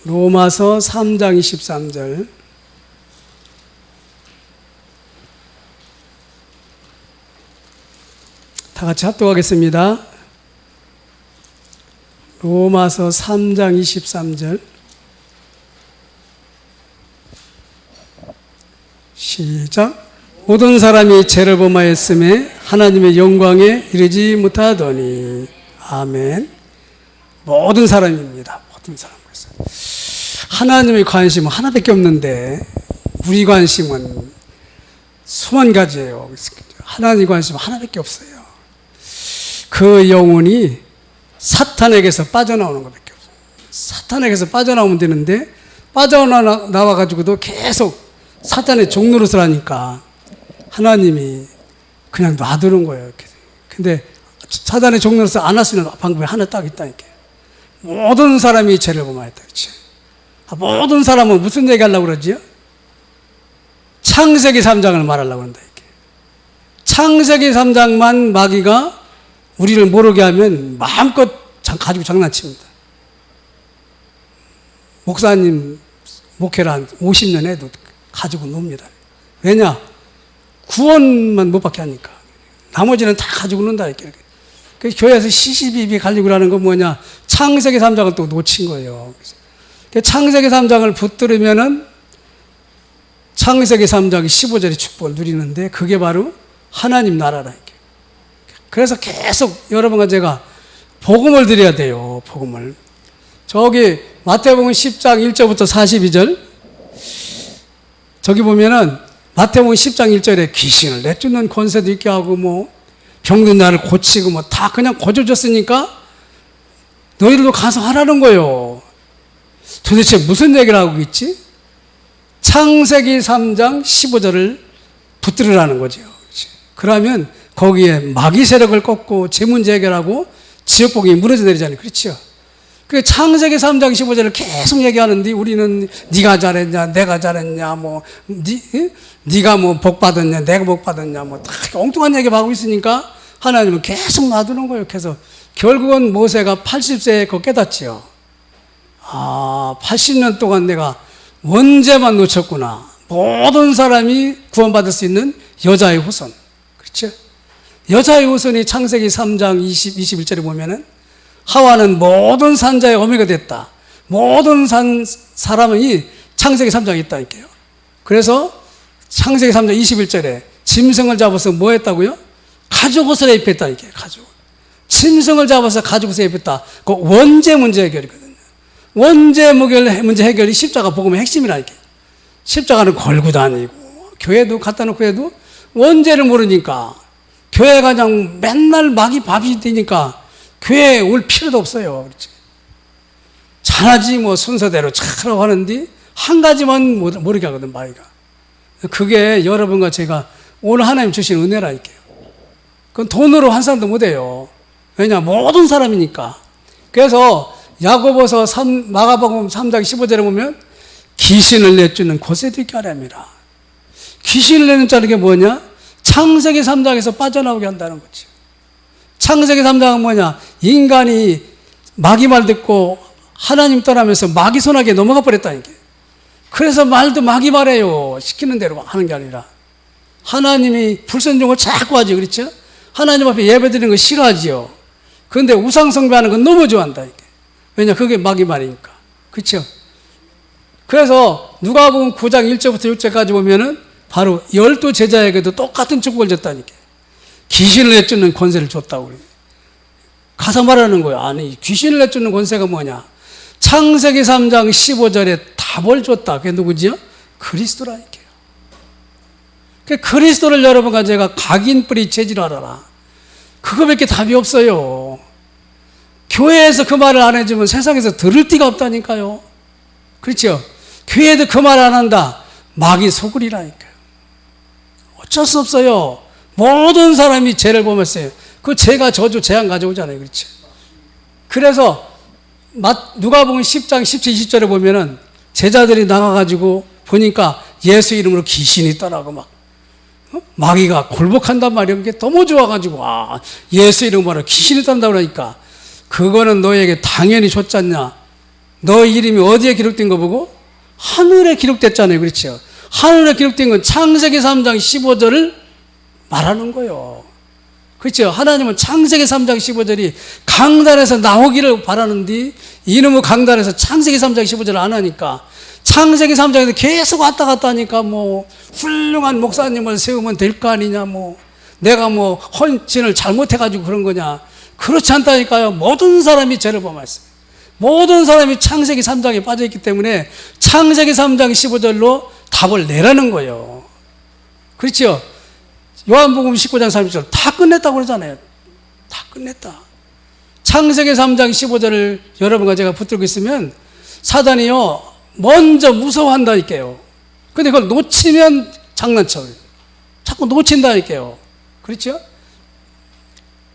로마서 3장 23절. 다 같이 합독하겠습니다. 로마서 3장 23절. 시작. 모든 사람이 죄를 범하였음에 하나님의 영광에 이르지 못하더니. 아멘. 모든 사람입니다. 모든 사람. 하나님의 관심은 하나밖에 없는데 우리 관심은 수만 가지예요. 하나님의 관심은 하나밖에 없어요. 그 영혼이 사탄에게서 빠져나오는 것밖에 없어요. 사탄에게서 빠져나오면 되는데 빠져나와가지고도 계속 사탄의 종노릇을 하니까 하나님이 그냥 놔두는 거예요. 근데 사탄의 종노릇을 안 할 수 있는 방법이 하나 딱 있다니까요. 모든 사람이 죄를 범하였다. 그렇지? 모든 사람은 무슨 얘기 하려고 그러지요? 창세기 3장을 말하려고 한다. 이렇게. 창세기 3장만 마귀가 우리를 모르게 하면 마음껏 가지고 장난칩니다. 목사님 목회를 한 50년 해도 가지고 놉니다. 왜냐? 구원만 못 받게 하니까. 나머지는 다 가지고 논다. 이렇게. 그래서 교회에서 시시비비 가지고 하는 건 뭐냐? 창세기 3장을 또 놓친 거예요. 창세기 3장을 붙들으면은 창세기 3장 15절의 축복을 누리는데 그게 바로 하나님 나라라. 그래서 계속 여러분과 제가 복음을 드려야 돼요. 복음을. 저기 마태복음 10장 1절부터 42절. 저기 보면은 마태복음 10장 1절에 귀신을 내쫓는 권세도 있게 하고 뭐 병든 자를 고치고 뭐 다 그냥 고쳐줬으니까 너희들도 가서 하라는 거예요. 도대체 무슨 얘기를 하고 있지? 창세기 3장 15절을 붙들으라는 거죠. 그러면 거기에 마귀 세력을 꺾고 제 문제 해결하고 지역복이 무너져 내리잖아요. 그렇죠? 그 창세기 3장 15절을 계속 얘기하는데 우리는 네가 잘했냐, 내가 잘했냐, 뭐 네가 뭐 복 받았냐, 내가 복 받았냐, 뭐 다 엉뚱한 얘기 하고 있으니까 하나님은 계속 놔두는 거예요. 그래서 결국은 모세가 80세에 그거 깨닫지요. 80년 동안 내가 원죄만 놓쳤구나. 모든 사람이 구원받을 수 있는 여자의 후손. 그렇죠? 여자의 후손이 창세기 3장 21절에 보면은 하와는 모든 산자의 어미가 됐다. 모든 사람이 창세기 3장에 있다니까요. 그래서 창세기 3장 21절에 짐승을 잡아서 뭐 했다고요? 가죽 옷을 입혔다니까요. 가죽. 짐승을 잡아서 가죽 옷을 입혔다. 그 원죄 문제 해결이거든요. 원죄 문제 해결이 십자가 복음의 핵심이라니까요. 십자가는 걸고 다니고 교회도 갖다 놓고 해도 원죄를 모르니까 교회가 그냥 맨날 마귀 밥이 되니까 교회에 올 필요도 없어요. 그렇지? 잘하지 뭐 순서대로 차라고 하는데 한 가지만 모르게 하거든 마귀가. 그게 여러분과 제가 오늘 하나님 주신 은혜라니까요. 그건 돈으로 환산도 못해요. 왜냐? 모든 사람이니까. 그래서 야고보서 마가복음 3장 15절에 보면 귀신을 내쫓는 권세도 있게 하랍니다. 귀신을 내쫓는 게 뭐냐? 창세기 3장에서 빠져나오게 한다는 거죠. 창세기 3장은 뭐냐? 인간이 마귀 말 듣고 하나님 떠나면서 마귀 손아귀에 넘어가 버렸다니까. 그래서 말도 마귀 말해요. 시키는 대로 하는 게 아니라. 하나님이 불순종을 자꾸 하죠. 그렇죠? 하나님 앞에 예배 드리는 거 싫어하지요. 그런데 우상 숭배하는 건 너무 좋아한다니까. 왜냐? 그게 마귀 말이니까. 그렇죠? 그래서 누가복음 9장 1절부터 6절까지 보면은 바로 12 제자에게도 똑같은 축복을 줬다니까. 귀신을 내쫓는 권세를 줬다고 그래요. 가서 말하는 거예요. 아니, 귀신을 내쫓는 권세가 뭐냐? 창세기 3장 15절에 답을 줬다. 그게 누구지요? 그리스도라니까요. 그리스도를 여러분과 제가 각인 뿌리 재질을 알아라. 그거밖에 답이 없어요. 교회에서 그 말을 안 해주면 세상에서 들을 데가 없다니까요. 그렇죠? 교회도 그 말 안 한다. 마귀 속으리라니까요. 어쩔 수 없어요. 모든 사람이 죄를 범했어요. 그 죄가 저주, 재앙 가져오잖아요. 그렇죠? 그래서 누가복음 10장 17, 20절에 보면은 제자들이 나가가지고 보니까 예수 이름으로 귀신이 떠나고 막 마귀가 굴복한단 말이에요. 그게 너무 좋아가지고 예수 이름으로 귀신이 떤다고 그러니까 그거는 너에게 당연히 줬잖냐. 너 이름이 어디에 기록된 거 보고? 하늘에 기록됐잖아요. 그렇죠? 하늘에 기록된 건 창세기 3장 15절을 말하는 거예요. 그렇죠? 하나님은 창세기 3장 15절이 강단에서 나오기를 바라는데 이놈의 강단에서 창세기 3장 15절을 안 하니까 창세기 3장에서 계속 왔다 갔다 하니까 뭐 훌륭한 목사님을 세우면 될 거 아니냐, 뭐 내가 뭐 헌신을 잘못해가지고 그런 거냐. 그렇지 않다니까요. 모든 사람이 죄를 범했어요. 모든 사람이 창세기 3장에 빠져있기 때문에 창세기 3장 15절로 답을 내라는 거예요. 그렇죠? 요한복음 19장 30절 다 끝냈다고 그러잖아요. 다 끝냈다. 창세기 3장 15절을 여러분과 제가 붙들고 있으면 사단이요 먼저 무서워한다니까요. 근데 그걸 놓치면 장난쳐요. 자꾸 놓친다니까요. 그렇죠?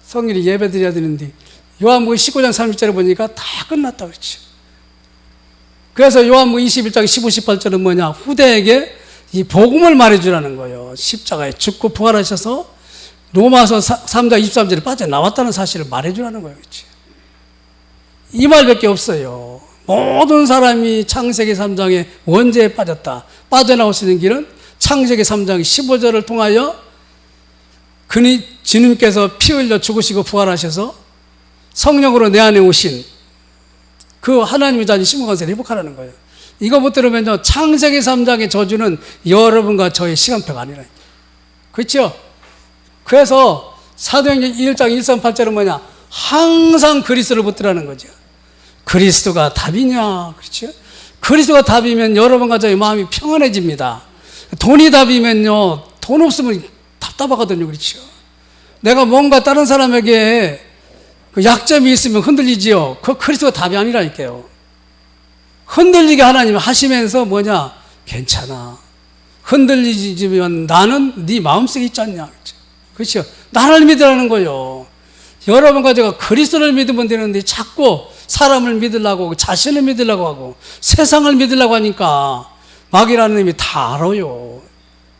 성일이 예배 드려야 되는데 요한복음 19장 30절에 보니까 다 끝났다 그렇죠. 그래서 요한복음 21장 15, 18절은 뭐냐? 후대에게 이 복음을 말해주라는 거예요. 십자가에 죽고 부활하셔서 로마서 3장 23절에 빠져나왔다는 사실을 말해주라는 거예요. 그렇죠? 이 말밖에 없어요. 모든 사람이 창세기 3장의 원죄에 빠졌다. 빠져나올 수 있는 길은 창세기 3장 15절을 통하여 그니 주님께서 피 흘려 죽으시고 부활하셔서 성령으로 내 안에 오신 그 하나님의 자녀 심은것을 회복하라는 거예요. 이거 못 들으면요 창세기 3장의 저주는 여러분과 저의 시간표가 아니라니까. 그렇죠? 그래서 사도행전 1장 1, 3, 8절은 뭐냐? 항상 그리스도를 붙들라는 거죠. 그리스도가 답이냐? 그렇죠? 그리스도가 답이면 여러분과 저의 마음이 평안해집니다. 돈이 답이면요 돈 없으면 답답하거든요. 그렇죠? 내가 뭔가 다른 사람에게 그 약점이 있으면 흔들리지요. 그 그리스도가 답이 아니라니까요. 흔들리게 하나님 하시면서 뭐냐? 괜찮아. 흔들리지만 나는 네 마음속에 있지 않냐. 그렇죠? 나를 믿으라는 거예요. 여러분과 제가 그리스도를 믿으면 되는데 자꾸 사람을 믿으려고 하고 자신을 믿으려고 하고 세상을 믿으려고 하니까 마귀라는 놈이 다 알아요.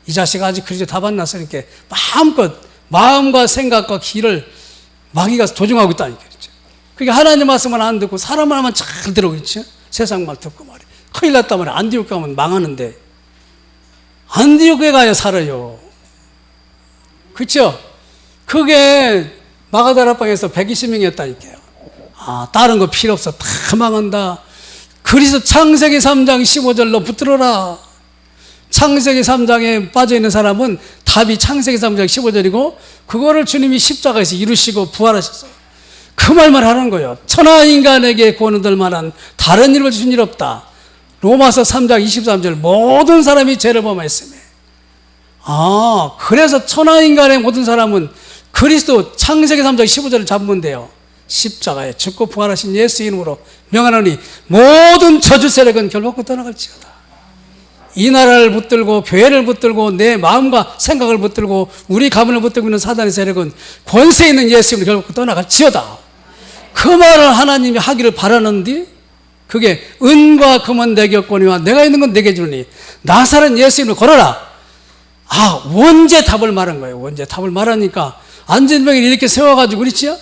이 자식 아직 그리스도 답 안 났으니까 마음껏 마음과 생각과 길을 마귀가 조종하고 있다니까. 그렇죠? 그러니까 하나님 말씀은 안 듣고 사람 말만 잘 들어오겠죠. 세상 말 듣고 말이야. 큰일 났다 말이야. 안디옥 가면 망하는데 안디옥에 가야 살아요. 그렇죠? 그게 마가다락방에서 120명이었다니까요. 아, 다른 거 필요 없어. 다 망한다. 그래서 창세기 3장 15절로 붙들어라. 창세기 3장에 빠져있는 사람은 답이 창세기 3장 15절이고 그거를 주님이 십자가에서 이루시고 부활하셨어요. 그 말만 하는 거예요. 천하 인간에게 구원 얻을 만한 다른 일을 주신 일 없다. 로마서 3장 23절 모든 사람이 죄를 범했으며 아, 그래서 천하 인간의 모든 사람은 그리스도 창세기 3장 15절을 잡으면 돼요. 십자가에 죽고 부활하신 예수 이름으로 명하노니 모든 저주 세력은 결박고 떠나갈지어다. 이 나라를 붙들고 교회를 붙들고 내 마음과 생각을 붙들고 우리 가문을 붙들고 있는 사단의 세력은 권세 있는 예수 이름으로 결박고 떠나갈지어다. 그 말을 하나님이 하기를 바라는데 그게 은과 금은 내게 없거니와 내가 있는 건 내게 주니 나사렛 예수 이름으로 걸어라. 아, 원죄 답을 말한 거예요. 원죄 답을 말하니까 안전병을 이렇게 세워가지고 그렇지요?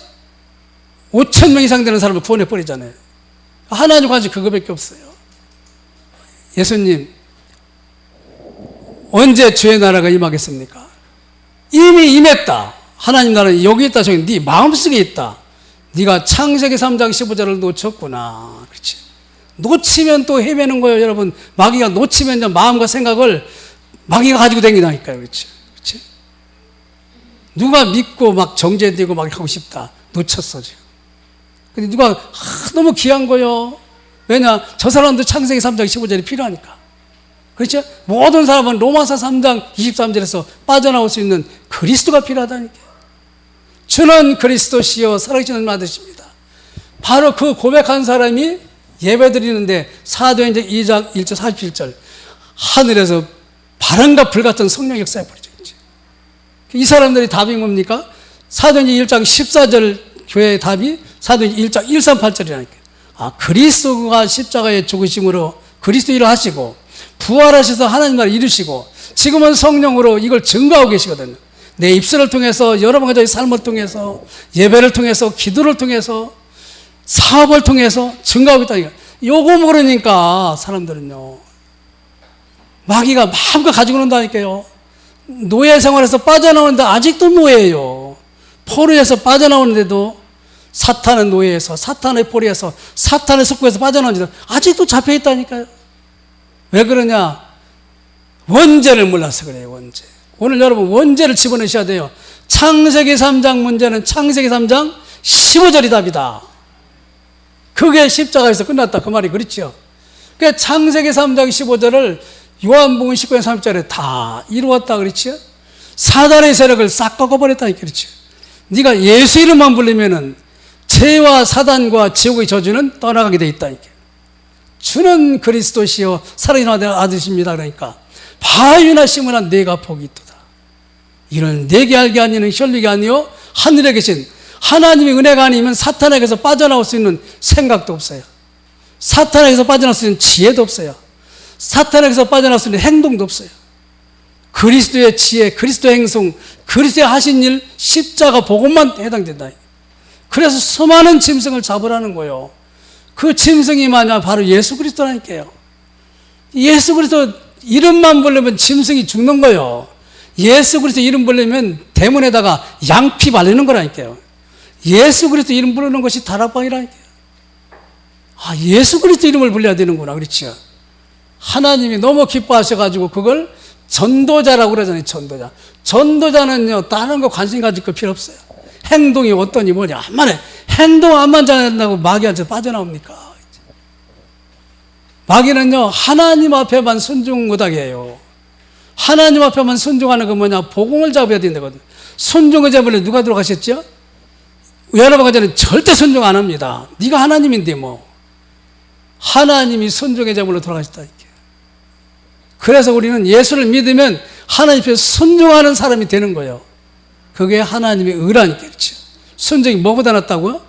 5,000명 이상 되는 사람을 구원해버리잖아요. 하나님 관심 그거밖에 없어요. 예수님 언제 주의 나라가 임하겠습니까? 이미 임했다. 하나님 나라는 여기 있다. 저기 네 마음속에 있다. 네가 창세기 3장 15절을 놓쳤구나. 그렇지? 놓치면 또 헤매는 거예요. 여러분 마귀가 놓치면 마음과 생각을 마귀가 가지고 다니다니까요. 그렇지? 그렇지? 누가 믿고 막 정죄되고 막 하고 싶다. 놓쳤어 지금. 근데 누가 너무 귀한 거요. 왜냐? 저 사람도 창세기 3장 15절이 필요하니까. 그렇죠? 모든 사람은 로마서 3장 23절에서 빠져나올 수 있는 그리스도가 필요하다니까. 주는 그리스도시요 살아계신 아들이십니다. 바로 그 고백한 사람이 예배 드리는데 사도행전 2장 1절 47절 하늘에서 바람과 불 같은 성령 역사에 버리죠. 이 사람들이 답이 뭡니까? 사도행전 1장 14절 교회의 답이 사도행전 1장 138절이라니까. 아, 그리스도가 십자가에 죽으심으로 그리스도 일을 하시고 부활하셔서 하나님 나라를 이루시고 지금은 성령으로 이걸 증거하고 계시거든요. 내 입술을 통해서 여러분과 저의 삶을 통해서 예배를 통해서 기도를 통해서 사업을 통해서 증거하고 있다니까. 요거 모르니까 사람들은요, 마귀가 마음껏 가지고 논다니까요. 노예 생활에서 빠져나오는데 아직도 노예예요. 포로에서 빠져나오는데도 사탄의 노예에서, 사탄의 포로에서, 사탄의 숙고에서 빠져나오는데도 아직도 잡혀있다니까요. 왜 그러냐? 원죄를 몰라서 그래요. 원죄. 오늘 여러분 원죄를 집어넣으셔야 돼요. 창세기 3장 문제는 창세기 3장 15절이 답이다. 그게 십자가에서 끝났다, 그 말이 그렇죠. 그러니까 창세기 3장 15절을 요한복음 19장 3절에 다 이루었다 그렇죠. 사단의 세력을 싹 꺾어버렸다니까 그렇죠. 네가 예수 이름만 부르면은 죄와 사단과 지옥의 저주는 떠나가게 돼 있다니까. 주는 그리스도시요 살아있는 아들이십니다. 그러니까 바위나 심으나 내가 복이 있도다. 이를 내게 알게 하니는 혈육이 아니요 하늘에 계신 하나님의 은혜가 아니면 사탄에게서 빠져나올 수 있는 생각도 없어요. 사탄에게서 빠져나올 수 있는 지혜도 없어요. 사탄에게서 빠져나올 수 있는 행동도 없어요. 그리스도의 지혜, 그리스도의 행동, 그리스도의 하신 일, 십자가 복음만 해당된다. 그래서 수많은 짐승을 잡으라는 거예요. 그 짐승이 뭐냐? 바로 예수 그리스도라니까요. 예수 그리스도 이름만 부르면 짐승이 죽는 거예요. 예수 그리스도 이름 부르면 대문에다가 양피 바르는 거라니까요. 예수 그리스도 이름 부르는 것이 다락방이라니까요. 아, 예수 그리스도 이름을 불러야 되는구나. 그렇죠. 하나님이 너무 기뻐하셔가지고 그걸 전도자라고 그러잖아요. 전도자. 전도자는요, 다른 거 관심 가질 거 필요 없어요. 행동이 어떠니 뭐냐. 만에 행동 안만 잘한다고 마귀한테 빠져나옵니까? 마귀는요, 하나님 앞에만 순종 못하게 해요. 하나님 앞에만 순종하는 건 뭐냐? 복음을 잡아야 된다거든요. 순종의 제물에 누가 들어가셨죠? 여러분과 저는 절대 순종 안 합니다. 네가 하나님인데 뭐. 하나님이 순종의 제물로 돌아가셨다니까. 그래서 우리는 예수를 믿으면 하나님 앞에 순종하는 사람이 되는 거예요. 그게 하나님의 의라니까. 그렇죠. 순종이 뭐보다 낫다고요?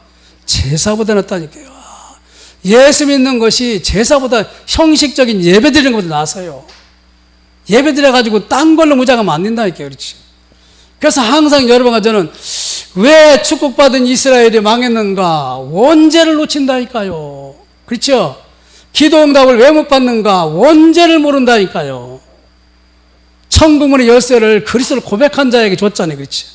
제사보다 낫다니까요. 예수 믿는 것이 제사보다 형식적인 예배 드리는 것보다 나아서요. 예배 드려가지고 딴 걸로 무장하면 안 된다니까요. 그렇죠. 그래서 항상 여러분과 저는 왜 축복받은 이스라엘이 망했는가? 원죄를 놓친다니까요. 그렇죠? 기도 응답을 왜 못 받는가? 원죄를 모른다니까요. 천국문의 열쇠를 그리스도를 고백한 자에게 줬잖아요. 그렇죠?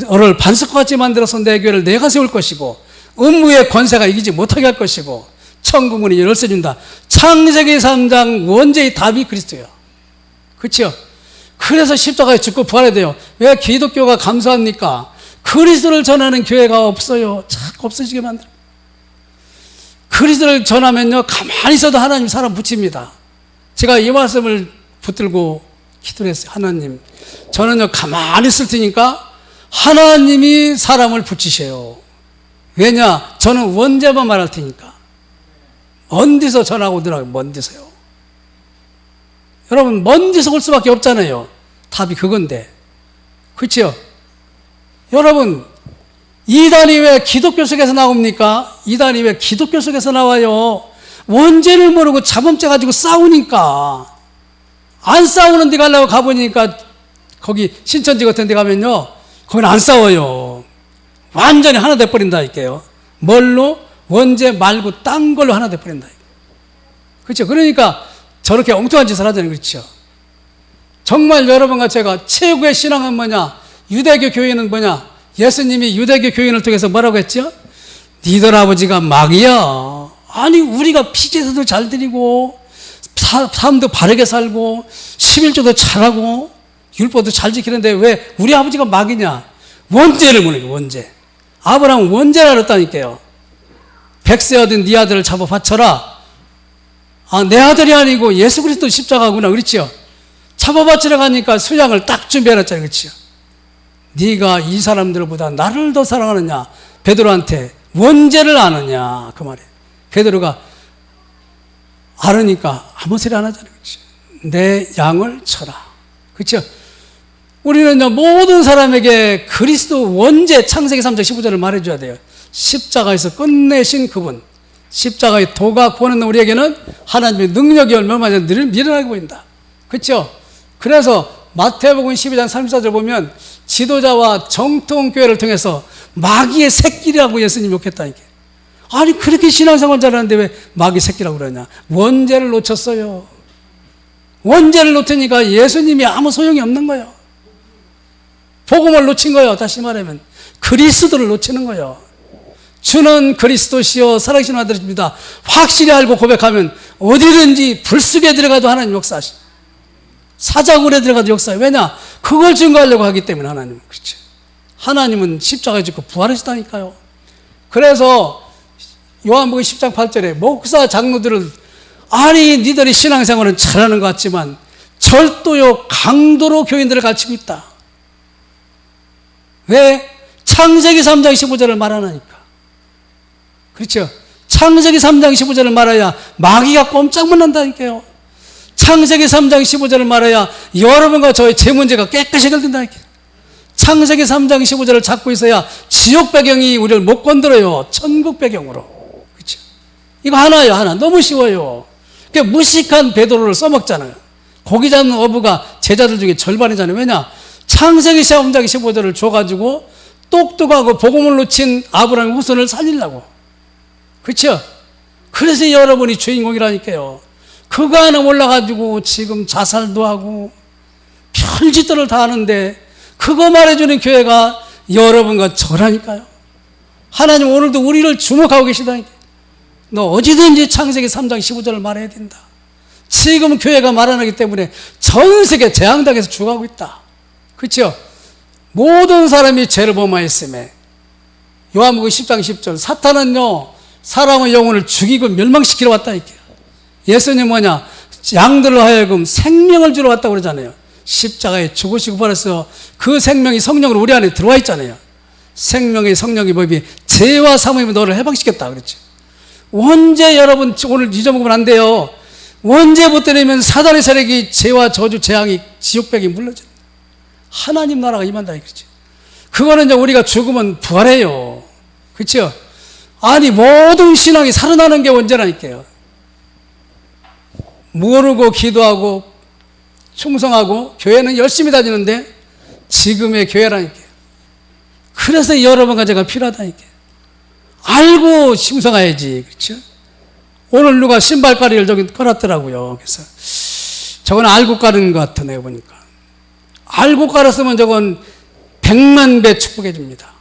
너를 반석같이 만들어서 내 교회를 내가 세울 것이고 음부의 권세가 이기지 못하게 할 것이고 천국문이 열쇠 준다. 창세기 3장 원죄의 답이 그리스도예요. 그렇죠? 그래서 십자가에 죽고 부활해야 돼요. 왜 기독교가 감사합니까? 그리스도를 전하는 교회가 없어요. 자꾸 없어지게 만들어요. 그리스도를 전하면요, 가만히 있어도 하나님 사람 붙입니다. 제가 이 말씀을 붙들고 기도를 했어요. 하나님, 저는요, 가만히 있을 테니까 하나님이 사람을 붙이셔요. 왜냐? 저는 원죄만 말할 테니까. 먼 데서 전하고 오더라고요. 먼 데서요. 여러분, 먼 데서 올 수밖에 없잖아요. 답이 그건데. 그렇죠? 여러분, 이단이 왜 기독교 속에서 나옵니까? 이단이 왜 기독교 속에서 나와요? 원죄를 모르고 자범죄 가지고 싸우니까. 안 싸우는 데 가려고 가보니까 거기 신천지 같은 데 가면요, 거기는 안 싸워요. 완전히 하나 돼버린다니까요. 뭘로? 원죄 말고 딴 걸로 하나 돼버린다. 그렇죠? 그러니까 저렇게 엉뚱한 짓을 하잖아요. 그렇죠? 정말 여러분과 제가 최고의 신앙은 뭐냐? 유대교 교회는 뭐냐? 예수님이 유대교 교인을 통해서 뭐라고 했죠? 니들 아버지가 마귀야. 아니, 우리가 피제도도 잘 드리고 삶도 바르게 살고 11조도 잘하고 율법도 잘 지키는데 왜 우리 아버지가 마귀냐? 원죄를 모르고 원죄. 아브라함은 원죄를 알았다니까요. 100세 얻은 네 아들을 잡아 바쳐라. 아, 내 아들이 아니고 예수 그리스도 십자가구나. 그렇죠? 잡아 바치러 가니까 수양을 딱 준비해놨잖아요. 그렇죠? 네가 이 사람들보다 나를 더 사랑하느냐? 베드로한테 원죄를 아느냐? 그 말이에요. 베드로가 알으니까 아무 소리 안 하잖아요. 그렇죠? 내 양을 쳐라. 그렇죠? 우리는요, 모든 사람에게 그리스도 원죄 창세기 3장 15절을 말해줘야 돼요. 십자가에서 끝내신 그분, 십자가의 도가 구원하는 우리에게는 하나님의 능력이 얼마나 미련하게 보인다. 그렇죠? 그래서 마태복음 12장 34절 보면 지도자와 정통교회를 통해서 마귀의 새끼라고 예수님이 욕했다니까. 아니 그렇게 신앙생활 잘하는데 왜 마귀 새끼라고 그러냐? 원죄를 놓쳤어요. 원죄를 놓치니까 예수님이 아무 소용이 없는 거예요. 복음을 놓친 거예요. 다시 말하면 그리스도를 놓치는 거예요. 주는 그리스도시요 살아계신 아들입니다. 확실히 알고 고백하면 어디든지 불쑥에 들어가도 하나님 역사하십니다. 사자굴에 들어가도 역사해요. 왜냐? 그걸 증거하려고 하기 때문에 하나님은. 그렇죠. 하나님은 십자가에 죽고 부활하시다니까요. 그래서 요한복음 10장 8절에 목사 장로들을 아니 니들이 신앙생활은 잘하는 것 같지만 절도요 강도로 교인들을 가르치고 있다. 왜? 창세기 3장 15절을 말하니까. 그렇죠. 창세기 3장 15절을 말해야 마귀가 꼼짝 못 한다니까요. 창세기 3장 15절을 말해야 여러분과 저의 제 문제가 깨끗이 해결된다니까요. 창세기 3장 15절을 잡고 있어야 지옥 배경이 우리를 못 건드려요. 천국 배경으로. 그렇죠. 이거 하나예요. 하나. 너무 쉬워요. 그러니까 무식한 베드로를 써먹잖아요. 고기 잡는 어부가 제자들 중에 절반이잖아요. 왜냐? 창세기 3장 15절을 줘가지고 똑똑하고 복음을 놓친 아브라함의 후손을 살리려고. 그렇죠? 그래서 여러분이 주인공이라니까요. 그거 하나 몰라가지고 지금 자살도 하고 별짓들을 다 하는데 그거 말해주는 교회가 여러분과 저라니까요. 하나님 오늘도 우리를 주목하고 계시다니까요. 너 어디든지 창세기 3장 15절을 말해야 된다. 지금 교회가 말 안 하기 때문에 전 세계 재앙당해서 죽어가고 있다. 그렇죠? 모든 사람이 죄를 범하였음에 요한복음 10장 10절 사탄은요 사람의 영혼을 죽이고 멸망시키러 왔다니까요. 예수님 뭐냐? 양들을 하여금 생명을 주러 왔다고 그러잖아요. 십자가에 죽으시고 부활해서 그 생명이 성령으로 우리 안에 들어와 있잖아요. 생명의 성령의 법이 죄와 사모임이 너를 해방시켰다 그랬죠. 언제 여러분 오늘 잊어먹으면 안 돼요. 언제부터냐면 사단의 세력이 죄와 저주 재앙이 지옥벽이 물러져 하나님 나라가 임한다 이거죠. 그거는 이제 우리가 죽으면 부활해요. 그렇죠? 아니 모든 신앙이 살아나는 게 언제라니까요. 모르고 기도하고 충성하고 교회는 열심히 다니는데 지금의 교회라니까요. 그래서 여러분과 제가 필요하다니까요. 알고 충성해야지. 그렇죠? 오늘 누가 신발가리를 저기 깔았더라고요. 그래서 저건 알고 깔은 것 같아 내가 보니까. 알고 깔았으면 저건 100만 배 축복해 줍니다.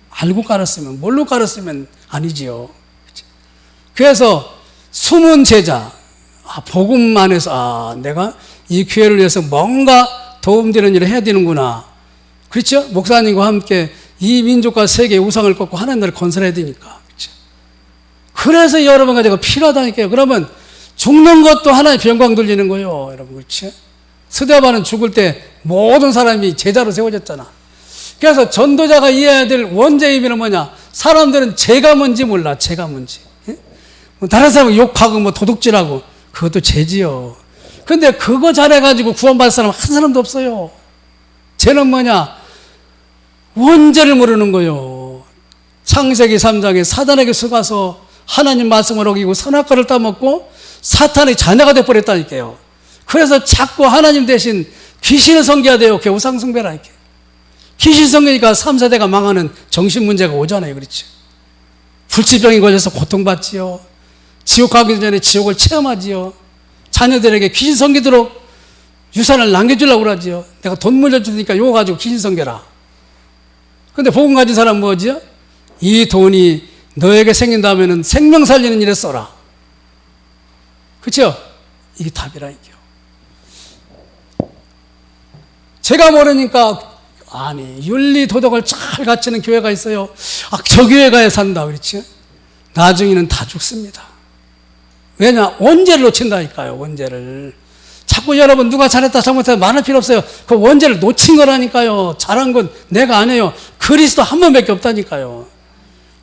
알고 깔았으면 뭘로 깔았으면 아니지요. 그렇죠? 그래서 숨은 제자 복음 안에서 내가 이 교회를 위해서 뭔가 도움되는 일을 해야 되는구나. 그렇죠? 목사님과 함께 이 민족과 세계의 우상을 꺾고 하나님 나라를 건설해야 되니까. 그렇죠? 그래서 여러분과 제가 필요하다니까요. 그러면 죽는 것도 하나의 영광 돌리는 거예요. 여러분 그렇죠? 스데반은 죽을 때 모든 사람이 제자로 세워졌잖아. 그래서 전도자가 이해해야 될 원죄의 의미는 뭐냐? 사람들은 죄가 뭔지 몰라. 죄가 뭔지. 다른 사람은 욕하고 뭐 도둑질하고 그것도 죄지요. 근데 그거 잘해가지고 구원받을 사람 한 사람도 없어요. 죄는 뭐냐? 원죄를 모르는 거예요. 창세기 3장에 사단에게 속아서 하나님 말씀을 어기고 선악과를 따먹고 사탄의 자녀가 되어버렸다니까요. 그래서 자꾸 하나님 대신 귀신을 섬겨야 돼요. 그게 우상숭배라니까. 귀신 섬기니까 3세대가 망하는 정신문제가 오잖아요. 그렇죠? 불치병이 걸려서 고통받지요. 지옥 가기 전에 지옥을 체험하지요. 자녀들에게 귀신 섬기도록 유산을 남겨주려고 그러지요. 내가 돈 물려주니까 이거 가지고 귀신 섬겨라. 근데 복음 가진 사람은 뭐지요? 이 돈이 너에게 생긴다면 생명 살리는 일에 써라. 그렇죠? 이게 답이라니까요. 제가 모르니까 아니 윤리 도덕을 잘 갖추는 교회가 있어요. 저 교회 가야 산다 그렇죠? 나중에는 다 죽습니다. 왜냐? 원죄를 놓친다니까요. 원죄를. 자꾸 여러분 누가 잘했다 잘못했다 말할 필요 없어요. 그 원죄를 놓친 거라니까요. 잘한 건 내가 아니에요. 그리스도 한 번밖에 없다니까요.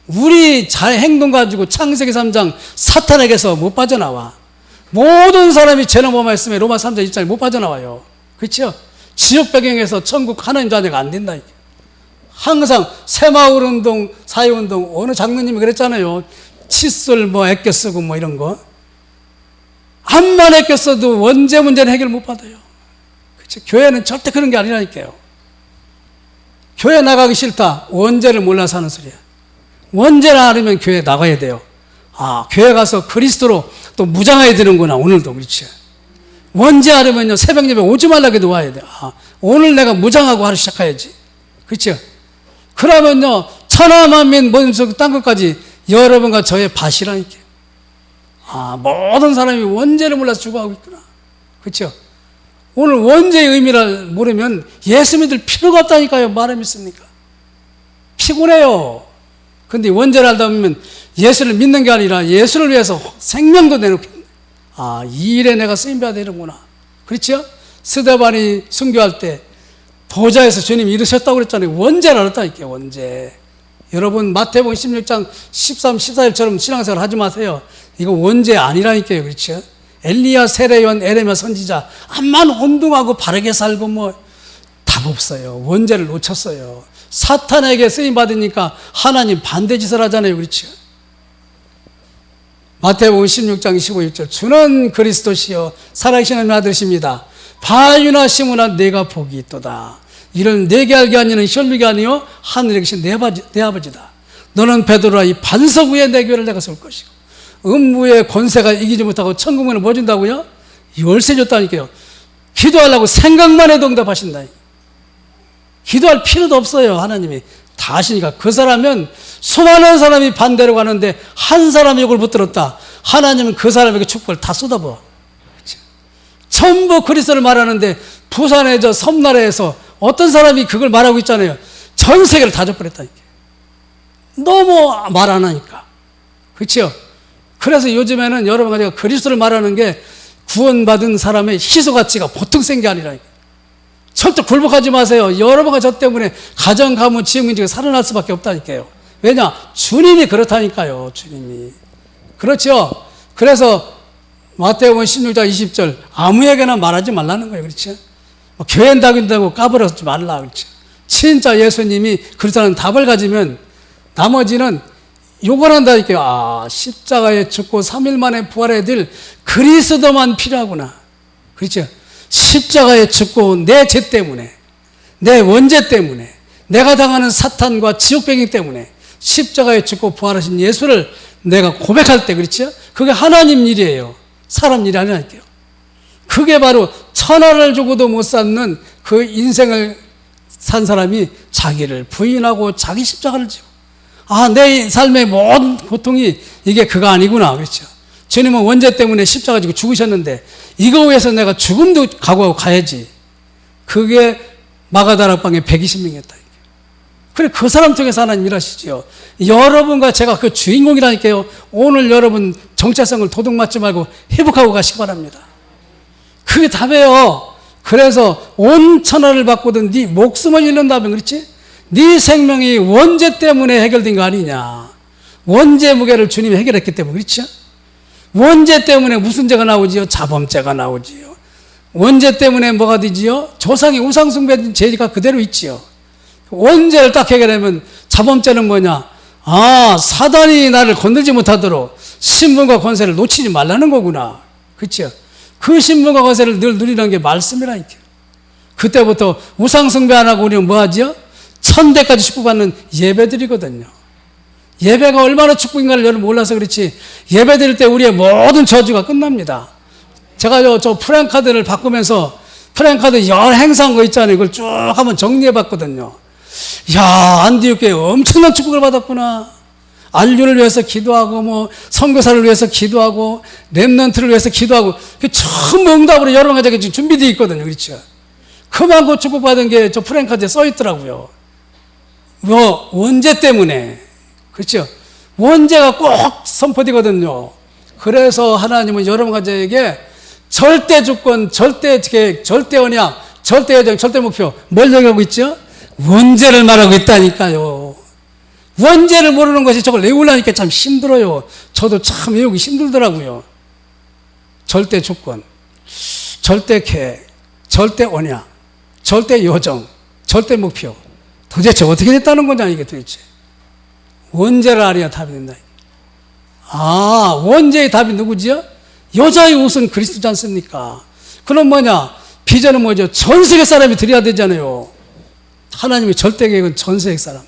우리 잘 행동 가지고 창세기 3장 사탄에게서 못 빠져나와. 모든 사람이 죄를 범하였으면 로마 3장 20장에 못 빠져나와요. 그렇죠? 지역 배경에서 천국 하나님 자녀가 안 된다니까. 항상 새마을 운동, 사회운동 어느 장로님이 그랬잖아요. 칫솔 뭐 애껴 쓰고 뭐 이런 거. 암만 애껴 써도 원죄 문제는 해결 못 받아요. 그렇죠? 교회는 절대 그런 게 아니라니까요. 교회 나가기 싫다. 원죄를 몰라서 하는 소리야. 원죄를 알으면 교회 나가야 돼요. 아, 교회 가서 그리스도로 또 무장해야 되는구나. 오늘도 그렇지. 원죄 알으면요, 새벽 예배 오지 말라고 해도 와야 돼. 아, 오늘 내가 무장하고 하루 시작해야지. 그렇죠? 그러면요, 천하만민 모든 땅 끝까지 여러분과 저의 밭이라니까. 아, 모든 사람이 원죄를 몰라서 죽어가고 있구나. 그렇죠? 오늘 원죄의 의미를 모르면 예수 믿을 필요가 없다니까요. 말을 믿습니까? 피곤해요. 근데 원죄를 알다 보면 예수를 믿는 게 아니라 예수를 위해서 생명도 내놓겠네. 아, 이 일에 내가 쓰임받아야 되는구나. 그렇죠? 스데반이 순교할 때 보좌에서 주님이 이르셨다고 그랬잖아요. 원죄를 알았다니까요. 원죄. 여러분 마태복음 16장 13, 14절처럼 신앙생활 하지 마세요. 이거 원죄 아니라니까요. 그렇죠? 엘리야, 세례요한, 에레미야 선지자 암만 온둥하고 바르게 살고 뭐 답 없어요. 원죄를 놓쳤어요. 사탄에게 쓰임 받으니까 하나님 반대 짓을 하잖아요. 그렇죠? 마태복음 16장 25절 주는 그리스도시요 살아계신 하나님의 아들이십니다. 바유나 시므나 내가 복이 있도다. 이를 내게 알게 하니는 혈육이 아니요 하늘에 계신 내 아버지다. 너는 베드로라 이 반석 위에 내 교회를 내가 세울 것이고 음부의 권세가 이기지 못하고 천국문을 뭐 준다고요? 열쇠 줬다니까요. 기도하려고 생각만 해도 응답하신다. 기도할 필요도 없어요. 하나님이 다 아시니까. 그 사람은 수많은 사람이 반대로 가는데 한 사람이 욕을 붙들었다. 하나님은 그 사람에게 축복을 다 쏟아부어. 그렇죠? 전부 그리스도를 말하는데 부산의 저 섬나라에서 어떤 사람이 그걸 말하고 있잖아요. 전 세계를 다 져버렸다니까. 너무 말 안 하니까. 그렇죠? 그래서 요즘에는 여러분 가지고 그리스도를 말하는 게 구원받은 사람의 희소 가치가 보통 센 게 아니라니까. 절대 굴복하지 마세요. 여러분과 저 때문에 가정, 가문, 지역, 민족이 살아날 수밖에 없다니까요. 왜냐? 주님이 그렇다니까요. 주님이. 그렇죠? 그래서 마태복음 16장 20절 아무에게나 말하지 말라는 거예요. 그렇죠? 뭐 교회 다닌다고 까불어지 말라. 그렇죠? 진짜 예수님이 그렇다는 답을 가지면 나머지는 욕을 한다니까요. 아, 십자가에 죽고 3일 만에 부활해야 될 그리스도만 필요하구나. 그렇죠? 십자가에 죽고 내 죄 때문에, 내 원죄 때문에, 내가 당하는 사탄과 지옥병이 때문에 십자가에 죽고 부활하신 예수를 내가 고백할 때, 그렇죠? 그게 하나님 일이에요. 사람 일이 아니라니까요. 그게 바로 천하를 주고도 못 쌓는 그 인생을 산 사람이 자기를 부인하고 자기 십자가를 지고, 아, 내 삶의 모든 고통이 이게 그거 아니구나. 그렇죠? 주님은 원죄 때문에 십자가 지고 죽으셨는데 이거 위해서 내가 죽음도 각오하고 가야지. 그게 마가다락방에 120명이었다. 그래, 그 사람 통해서 하나님 일하시죠. 여러분과 제가 그 주인공이라니까요. 오늘 여러분 정체성을 도둑맞지 말고 회복하고 가시기 바랍니다. 그게 답이에요. 그래서 온 천하를 바꾸든 네 목숨을 잃는다면, 그렇지? 네 생명이 원죄 때문에 해결된 거 아니냐. 원죄 무게를 주님이 해결했기 때문에, 그렇죠? 원죄 때문에 무슨 죄가 나오지요? 자범죄가 나오지요. 원죄 때문에 뭐가 되지요? 조상이 우상숭배된 죄가 그대로 있지요. 원죄를 딱 해결하면 자범죄는 뭐냐? 아, 사단이 나를 건들지 못하도록 신분과 권세를 놓치지 말라는 거구나. 그렇죠? 그 신분과 권세를 늘 누리는 게 말씀이라니까. 그때부터 우상숭배 안 하고 우리는 뭐 하지요? 천대까지 축복받는 예배드리거든요. 예배가 얼마나 축복인가를 여러분 몰라서 그렇지, 예배 드릴 때 우리의 모든 저주가 끝납니다. 제가 저 프랜카드를 바꾸면서 프랜카드 여러 행사한 거 있잖아요. 이걸 쭉 한번 정리해 봤거든요. 야, 안디옥교회 엄청난 축복을 받았구나. 안류를 위해서 기도하고, 뭐 선교사를 위해서 기도하고, 렘넌트를 위해서 기도하고, 그 전부 응답으로 여러 가지가 지금 준비되어 있거든요. 그렇죠? 그만큼 축복받은 게 저 프랜카드에 써 있더라고요. 뭐 원죄 때문에. 그렇죠? 원죄가 꼭 선포되거든요. 그래서 하나님은 여러분 가정에게 절대 주권, 절대 계획, 절대 언약, 절대 여정, 절대 목표 뭘 얘기하고 있죠? 원죄를 말하고 있다니까요. 원죄를 모르는 것이 저걸 외우려니까 참 힘들어요. 저도 참 외우기 힘들더라고요. 절대 주권, 절대 계획, 절대 언약, 절대 여정, 절대 목표. 도대체 어떻게 됐다는 거냐 이게 도대체. 원죄를 알아야 답이 된다. 아, 원죄의 답이 누구지요? 여자의 옷은 그리스도지 않습니까? 그럼 뭐냐? 비전은 뭐죠? 전 세계 사람이 드려야 되잖아요. 하나님의 절대 계획은 전 세계 사람.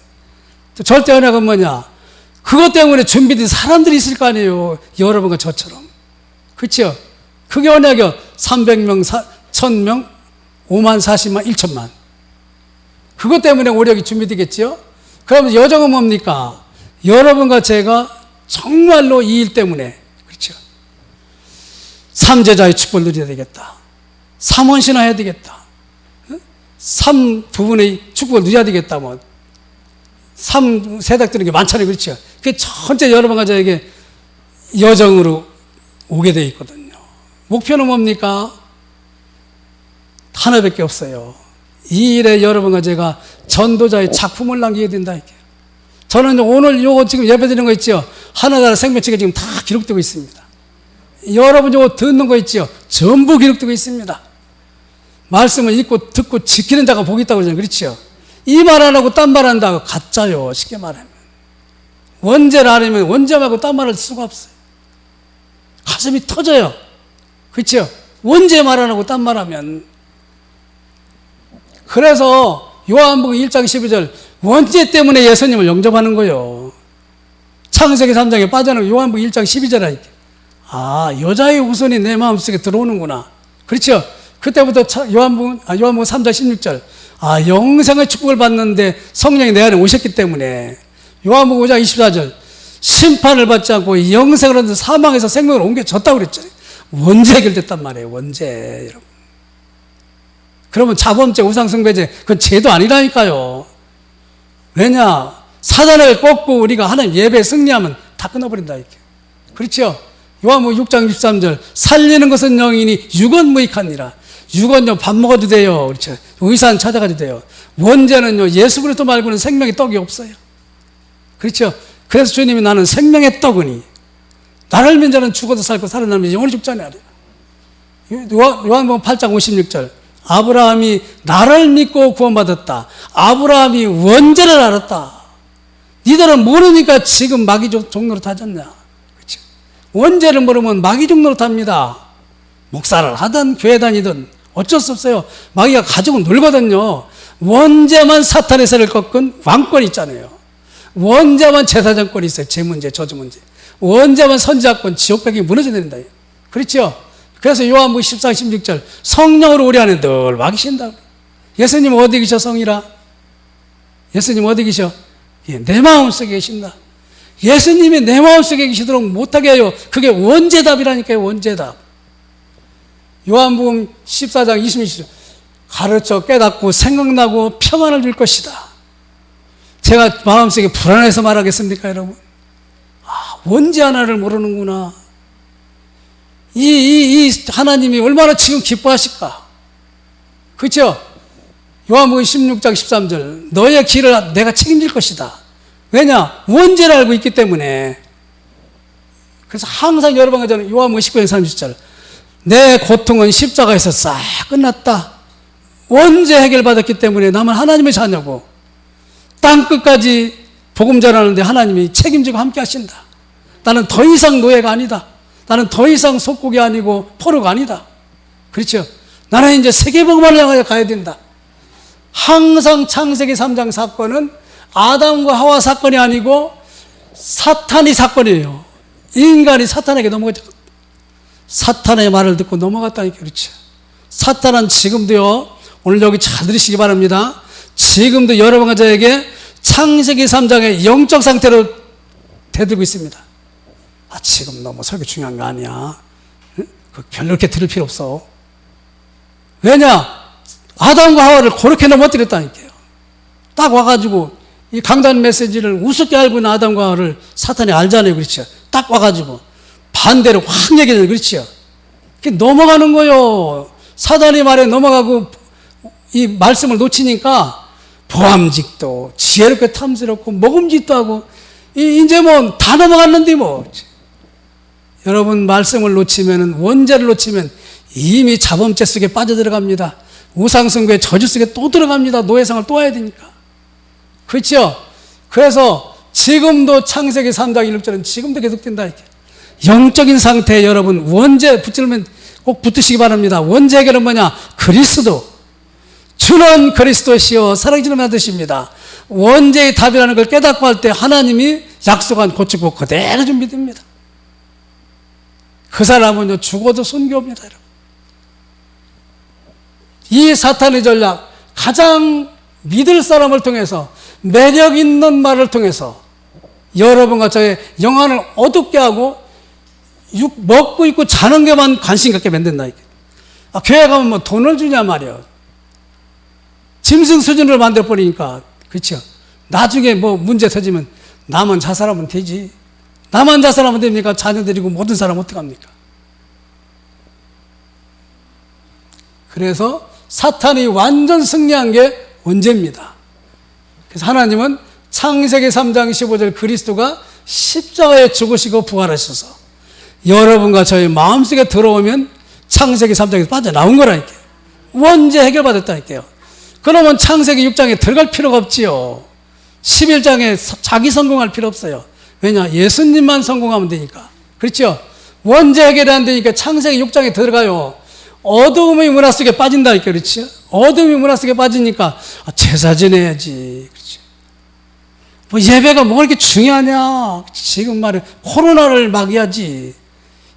또 절대 언약은 뭐냐? 그것 때문에 준비된 사람들이 있을 거 아니에요. 여러분과 저처럼. 그렇죠? 그게 언약이요. 300명, 1000명, 5만, 40만, 1천만. 그것 때문에 오력이 준비되겠죠? 그러면 여정은 뭡니까? 여러분과 제가 정말로 이 일 때문에, 그렇죠? 삼제자의 축복을 누려야 되겠다. 삼원신화 해야 되겠다. 삼 부분의 축복을 누려야 되겠다. 뭐. 삼 세닥 드는 게 많잖아요. 그렇죠? 그게 전체 여러분과 저에게 여정으로 오게 되어 있거든요. 목표는 뭡니까? 하나밖에 없어요. 이 일에 여러분과 제가 전도자의 작품을 남기게 된다. 이게. 저는 오늘 요거 지금 예배 드리는 거 있죠? 하나나라 생명책에 지금 다 기록되고 있습니다. 여러분 요거 듣는 거 있죠? 전부 기록되고 있습니다. 말씀을 읽고 듣고 지키는 자가 복이 있다고 그러잖아요. 그렇죠? 이 말 안 하고 딴 말 한다고 가짜요. 쉽게 말하면. 원죄를 하려면 원죄 말고 딴 말을 수가 없어요. 가슴이 터져요. 그렇죠? 원죄 말 안 하고 딴 말 하면. 그래서 요한복음 1장 12절 원죄 때문에 예수님을 영접하는 거예요. 창세기 3장에 빠져나온 요한복음 1장 12절에 아, 여자의 후손이 내 마음속에 들어오는구나. 그렇죠? 그때부터 요한복음 3장 16절 아, 영생의 축복을 받는데 성령이 내 안에 오셨기 때문에 요한복음 5장 24절 심판을 받지 않고 영생을 얻는 사망에서 생명으로 옮겨졌다고 그랬잖아요. 원죄 해결됐단 말이에요. 원죄 여러분. 그러면 자범죄, 우상숭배죄 그건 죄도 아니라니까요. 왜냐? 사단을 꺾고 우리가 하나님 예배에 승리하면 다 끊어버린다 이렇게. 그렇죠? 요한복음 6장 63절 살리는 것은 영이니 육은 무익하니라. 육은요 밥 먹어도 돼요. 그렇죠? 의사는 찾아가도 돼요. 원죄는요 예수 그리스도 말고는 생명의 떡이 없어요. 그렇죠? 그래서 주님이 나는 생명의 떡이니 나를 믿는 자는 죽어도 살고 살아나면 영원히 죽지 않으리라. 요한복음 8장 56절 아브라함이 나를 믿고 구원받았다. 아브라함이 원죄를 알았다. 니들은 모르니까 지금 마귀 종로로 타졌냐. 그렇죠? 원죄를 모르면 마귀 종로로 탑니다. 목사를 하든 교회 다니든 어쩔 수 없어요. 마귀가 가지고 놀거든요. 원죄만 사탄의 세를 꺾은 왕권이 있잖아요. 원죄만 제사장권이 있어요. 제 문제, 저주 문제. 원죄만 선지자권, 지옥벽이 무너져 내린다. 그렇죠? 그래서 요한복음 14, 16절 성령으로 우리 안에 늘 와 계신다. 예수님 어디 계셔 성이라? 예수님 어디 계셔? 예, 내 마음속에 계신다. 예수님이 내 마음속에 계시도록 못하게 해요. 그게 원죄답이라니까요. 원죄답. 요한복음 14장 26절 가르쳐 깨닫고 생각나고 평안을 줄 것이다. 제가 마음속에 불안해서 말하겠습니까 여러분? 아, 원죄 하나를 모르는구나. 이 하나님이 얼마나 지금 기뻐하실까? 그렇죠? 요한복음 16장 13절 너의 길을 내가 책임질 것이다. 왜냐? 원죄를 알고 있기 때문에. 그래서 항상 여러분과 저는 요한복음 19장 30절 내 고통은 십자가에서 싹 끝났다. 원죄 해결받았기 때문에 나만 하나님의 자녀고 땅끝까지 복음 전하는데 하나님이 책임지고 함께 하신다. 나는 더 이상 노예가 아니다. 나는 더 이상 속국이 아니고 포로가 아니다. 그렇죠? 나는 이제 세계복음을 향하여 가야 된다. 항상 창세기 3장 사건은 아담과 하와 사건이 아니고 사탄이 사건이에요. 인간이 사탄에게 넘어갔죠. 사탄의 말을 듣고 넘어갔다니까. 그렇죠? 사탄은 지금도요, 오늘 여기 잘 들으시기 바랍니다. 지금도 여러분과 저에게 창세기 3장의 영적 상태로 대들고 있습니다. 아, 지금 너무 설교 중요한 거 아니야. 응? 별로 그렇게 들을 필요 없어. 왜냐? 아담과 하와를 그렇게 넘어뜨렸다니까요. 딱 와가지고 이 강단 메시지를 우습게 알고 있는 아담과 하와를 사탄이 알잖아요. 그렇죠? 딱 와가지고 반대로 확 얘기해요. 그렇죠? 그게 넘어가는 거요. 사단이 말에 넘어가고 이 말씀을 놓치니까 보암직도 지혜롭게 탐스럽고 먹음직도 하고 이제 뭐 다 넘어갔는데 뭐. 여러분 말씀을 놓치면 원죄를 놓치면 이미 자범죄 속에 빠져들어갑니다. 우상숭배 저주 속에 또 들어갑니다. 노예상을 또 해야 되니까. 그렇죠? 그래서 지금도 창세기 3장 1절은 지금도 계속된다. 이렇게. 영적인 상태에 여러분 원죄 붙들면 꼭 붙으시기 바랍니다. 원죄 해결은 뭐냐? 그리스도. 주는 그리스도시요 살아계시는 하나님이십니다. 원죄의 답이라는 걸 깨닫고 할 때 하나님이 약속한 고치고 그대로 준비됩니다. 그 사람은요 죽어도 순교합니다. 여러분. 이 사탄의 전략, 가장 믿을 사람을 통해서, 매력 있는 말을 통해서 여러분과 저의 영혼을 어둡게 하고 먹고 있고 자는 게만 관심 갖게 만든다. 교회 가면 뭐 돈을 주냐 말이야. 짐승 수준으로 만들어버리니까. 그렇죠. 나중에 뭐 문제 터지면 나만 자살하면 되지. 나만 자살하면 됩니까? 자녀 데리고 모든 사람 어떡합니까? 그래서 사탄이 완전 승리한 게 언제입니다. 그래서 하나님은 창세기 3장 15절 그리스도가 십자가에 죽으시고 부활하셔서 여러분과 저의 마음속에 들어오면 창세기 3장에서 빠져나온 거라니까요. 원죄 해결받았다니까요. 그러면 창세기 6장에 들어갈 필요가 없지요. 11장에 자기 성공할 필요 없어요. 왜냐? 예수님만 성공하면 되니까. 그렇죠? 원죄 해결이 안 되니까 창세기 6장에 들어가요. 어두움의 문화 속에 빠진다니까. 그렇죠? 어두움의 문화 속에 빠지니까 제사 지내야지. 그렇죠? 뭐 예배가 뭐가 이렇게 중요하냐? 지금 말해 코로나를 막아야지.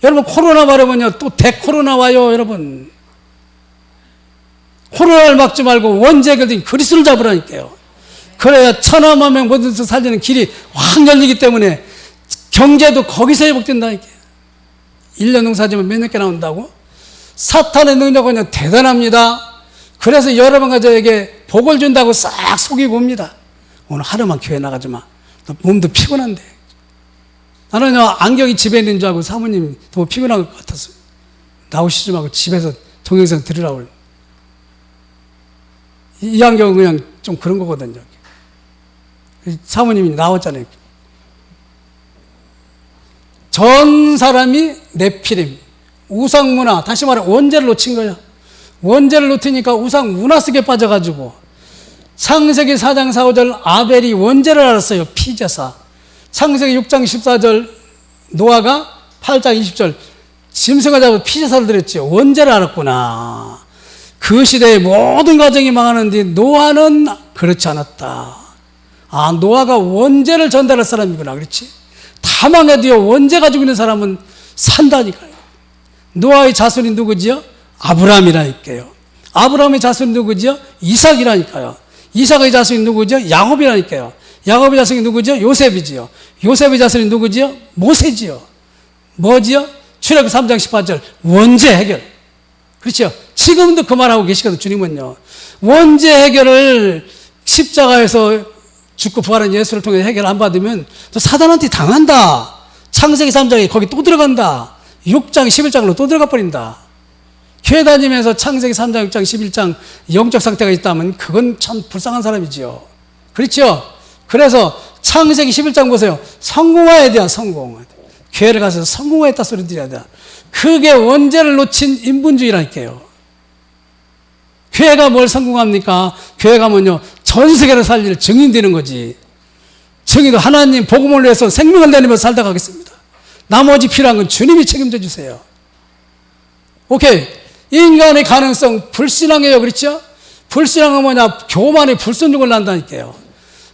여러분 코로나 말하면요 또 대코로나 와요. 여러분 코로나를 막지 말고 원죄 해결된 그리스도를 잡으라니까요. 그래야 천하만 명 모든 수 살리는 길이 확 열리기 때문에 경제도 거기서 회복된다니까요. 1년 농사지면 몇 년 개 나온다고? 사탄의 능력은 그냥 대단합니다. 그래서 여러분과 저에게 복을 준다고 싹 속이고 옵니다. 오늘 하루만 교회 나가지 마. 너 몸도 피곤한데. 나는 안경이 집에 있는 줄 알고 사모님 너무 피곤한 것 같아서 나오시지 말고 집에서 동영상 들으라고. 이 안경은 그냥 좀 그런 거거든요. 사모님이 나왔잖아요. 전 사람이 네피림, 우상문화, 다시 말해 원죄를 놓친 거야. 원죄를 놓치니까 우상문화 속에 빠져가지고 창세기 4장 4, 5절 아벨이 원죄를 알았어요. 피제사. 창세기 6장 14절 노아가 8장 20절 짐승을 잡아 피제사를 드렸죠. 원죄를 알았구나. 그 시대의 모든 가정이 망하는데 노아는 그렇지 않았다. 노아가 원죄를 전달할 사람이구나. 그렇지? 다 망해도요 원죄 가지고 있는 사람은 산다니까요. 노아의 자손이 누구지요? 아브라함이라니까요. 아브라함의 자손이 누구지요? 이삭이라니까요. 이삭의 자손이 누구죠? 야곱이라니까요. 야곱의 자손이 누구죠? 요셉이지요. 요셉의 자손이 누구지요? 모세지요. 뭐지요? 출애굽 3장 18절 원죄 해결. 그렇죠? 지금도 그 말하고 계시거든요. 주님은요. 원죄 해결을 십자가에서 죽고 부활한 예수를 통해 해결 안 받으면 또 사단한테 당한다. 창세기 3장에 거기 또 들어간다. 6장 11장으로 또 들어가 버린다. 교회 다니면서 창세기 3장 6장 11장 영적 상태가 있다면 그건 참 불쌍한 사람이지요. 그렇죠? 그래서 창세기 11장 보세요. 성공해야 돼요. 성공. 교회를 가서 성공했다 소리 드려야 돼. 그게 원죄를 놓친 인본주의라니까요. 교회가 뭘 성공합니까? 교회 가면요 전 세계를 살릴 증인되는 거지. 증인도 하나님 복음을 위해서 생명을 내리며 살다 가겠습니다. 나머지 필요한 건 주님이 책임져 주세요. 오케이. 인간의 가능성 불신앙이에요. 그렇죠? 불신앙은 뭐냐? 교만이 불순종을 난다니까요.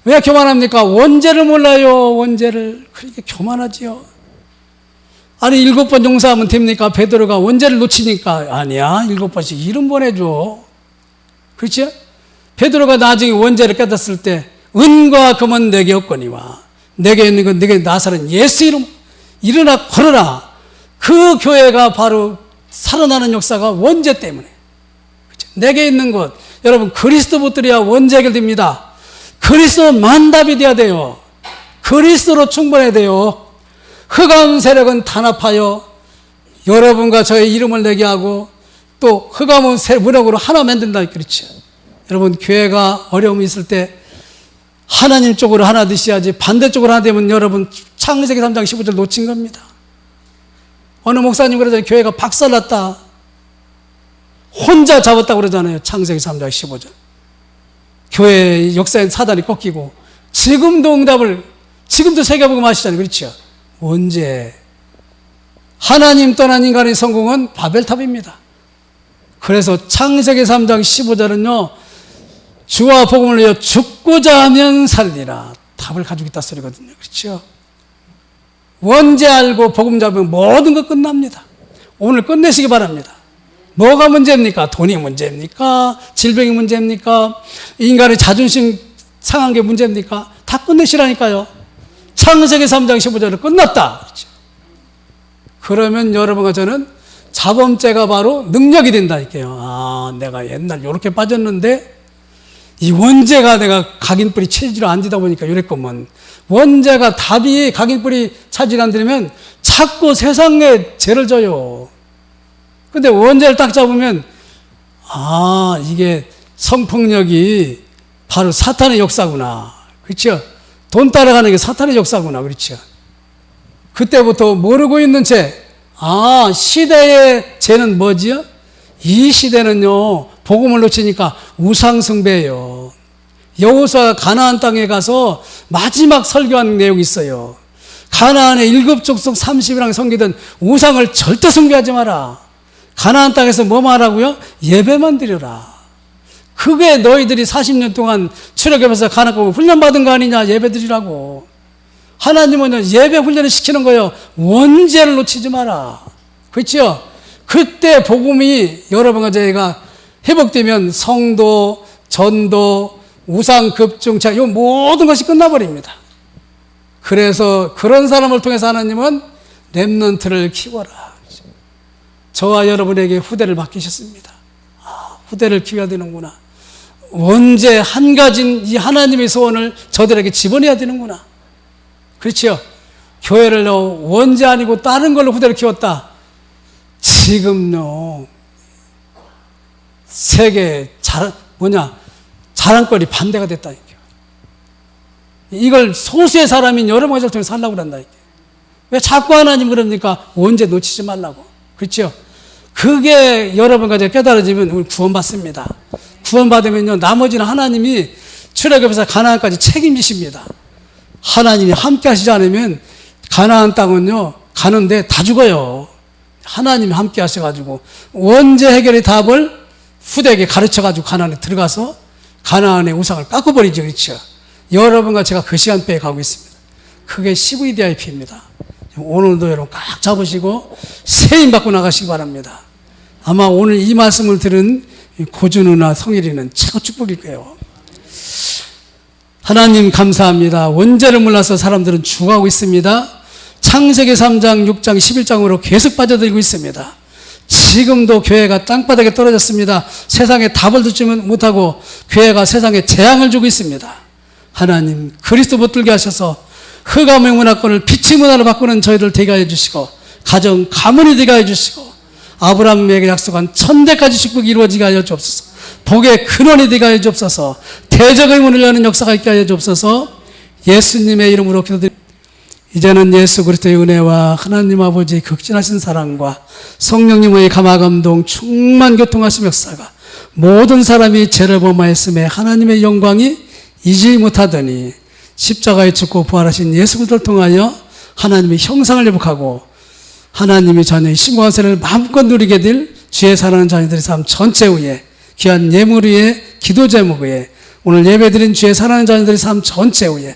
왜 교만합니까? 원죄를 몰라요. 원죄를. 그러니까 교만하지요. 아니 7번 용서하면 됩니까? 베드로가 원죄를 놓치니까. 아니야 7번씩 70번 해줘. 그렇죠? 베드로가 나중에 원죄를 깨닫을 때 은과 금은 내게 없거니와 내게 있는 건 내게 나사는 예수 이름 일어나 걸어라. 그 교회가 바로 살아나는 역사가 원죄 때문에. 그렇죠? 내게 있는 것 여러분 그리스도 붙들어야 원죄 해결됩니다. 그리스도만 답이 돼야 돼요. 그리스도로 충분해야 돼요. 흑암 세력은 단합하여 여러분과 저의 이름을 내게 하고 또 흑암은 문역으로 하나 만든다. 그렇죠? 여러분 교회가 어려움이 있을 때 하나님 쪽으로 하나 되셔야지 반대쪽으로 하나 되면 여러분 창세기 3장 15절 놓친 겁니다. 어느 목사님 그러잖아요. 교회가 박살났다. 혼자 잡았다고 그러잖아요. 창세기 3장 15절. 교회 역사에 사단이 꺾이고 지금도 응답을 지금도 세계복음 하시잖아요. 그렇죠? 언제? 하나님 떠난 인간의 성공은 바벨탑입니다. 그래서 창세기 3장 15절은요. 주와 복음을 위하여 죽고자 하면 살리라. 답을 가지고 있다 소리거든요. 그렇죠? 원죄 알고 복음 잡으면 모든 거 끝납니다. 오늘 끝내시기 바랍니다. 뭐가 문제입니까? 돈이 문제입니까? 질병이 문제입니까? 인간의 자존심 상한 게 문제입니까? 다 끝내시라니까요. 창세기 3장 15절은 끝났다. 그렇죠? 그러면 여러분과 저는 자범죄가 바로 능력이 된다니까요. 아, 내가 옛날 이렇게 빠졌는데 이 원죄가 내가 각인뿌리 체질로 앉다 보니까 이랬구먼. 원죄가 답이 각인뿌리 차지를 안 되면 자꾸 세상에 죄를 져요. 근데 원죄를 딱 잡으면 아, 이게 성폭력이 바로 사탄의 역사구나. 그렇죠? 돈 따라가는 게 사탄의 역사구나. 그렇죠? 그때부터 모르고 있는 죄. 아, 시대의 죄는 뭐지요? 이 시대는요, 복음을 놓치니까 우상숭배예요. 여호수아가 가나안 땅에 가서 마지막 설교한 내용이 있어요. 가나안의 7족속 30이랑 섬기던 우상을 절대 숭배하지 마라. 가나안 땅에서 뭐만 하라고요? 예배만 드려라. 그게 너희들이 40년 동안 출애굽에서 가나안 훈련받은 거 아니냐? 예배 드리라고. 하나님은 예배 훈련을 시키는 거예요. 원죄를 놓치지 마라. 그렇죠? 그때 복음이 여러분과 저희가 회복되면 성도, 전도, 우상 급중차 이 모든 것이 끝나버립니다. 그래서 그런 사람을 통해서 하나님은 렘넌트를 키워라. 저와 여러분에게 후대를 맡기셨습니다. 아, 후대를 키워야 되는구나. 원죄 한 가진 이 하나님의 소원을 저들에게 집어내야 되는구나. 그렇죠? 교회를 원죄 아니고 다른 걸로 후대를 키웠다. 지금요, 세계 자랑거리 반대가 됐다니까요. 이걸 소수의 사람인 여러 가지를 통해서 하려고 그런다니까요. 왜 자꾸 하나님 그럽니까? 원죄 놓치지 말라고. 그렇죠? 그게 여러분과 제가 깨달아지면 우리 구원받습니다. 구원받으면요, 나머지는 하나님이 출애굽에서 가나안까지 책임지십니다. 하나님이 함께 하시지 않으면 가나안 땅은요, 가는데 다 죽어요. 하나님이 함께 하셔가지고 원죄 해결의 답을 후대에게 가르쳐가지고 가나안에 들어가서 가나안의 우상을 깎아버리죠. 그렇죠? 여러분과 제가 그 시간대에 가고 있습니다. 그게 CVDIP입니다. 오늘도 여러분 꽉 잡으시고 세임 받고 나가시기 바랍니다. 아마 오늘 이 말씀을 들은 고준우나 성일이는 최고 축복일 거예요. 하나님 감사합니다. 원죄를 몰라서 사람들은 죽어가고 있습니다. 창세기 3장, 6장, 11장으로 계속 빠져들고 있습니다. 지금도 교회가 땅바닥에 떨어졌습니다. 세상에 답을 듣지 못하고 교회가 세상에 재앙을 주고 있습니다. 하나님 그리스도 붙들게 하셔서 흑암의 문화권을 빛의 문화로 바꾸는 저희들 되게 해 주시고 가정 가문이 되게 해 주시고 아브라함에게 약속한 천대까지 축복이 이루어지게 하여 주옵소서. 복의 근원이 되게 하여 주옵소서. 대적의 문을 여는 역사가 있게 하여 주옵소서. 예수님의 이름으로 기도드립니다. 이제는 예수 그리스도의 은혜와 하나님 아버지의 극진하신 사랑과 성령님의 감화감동 충만 교통하심 역사가 모든 사람이 죄를 범하였음에 하나님의 영광이 잊지 못하더니 십자가에 죽고 부활하신 예수 그리스도를 통하여 하나님의 형상을 회복하고 하나님의 자녀의 신과세를 마음껏 누리게 될 주의 사랑하는 자녀들의 삶 전체 위에 귀한 예물 위에 기도 제목 위에 오늘 예배드린 주의 사랑하는 자녀들의 삶 전체 위에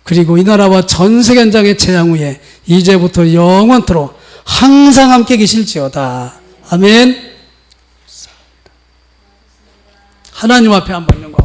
그리고 이 나라와 전 세계 현장의 재앙 위에 이제부터 영원토록 항상 함께 계실지어다. 아멘. 하나님 앞에 한번 영광.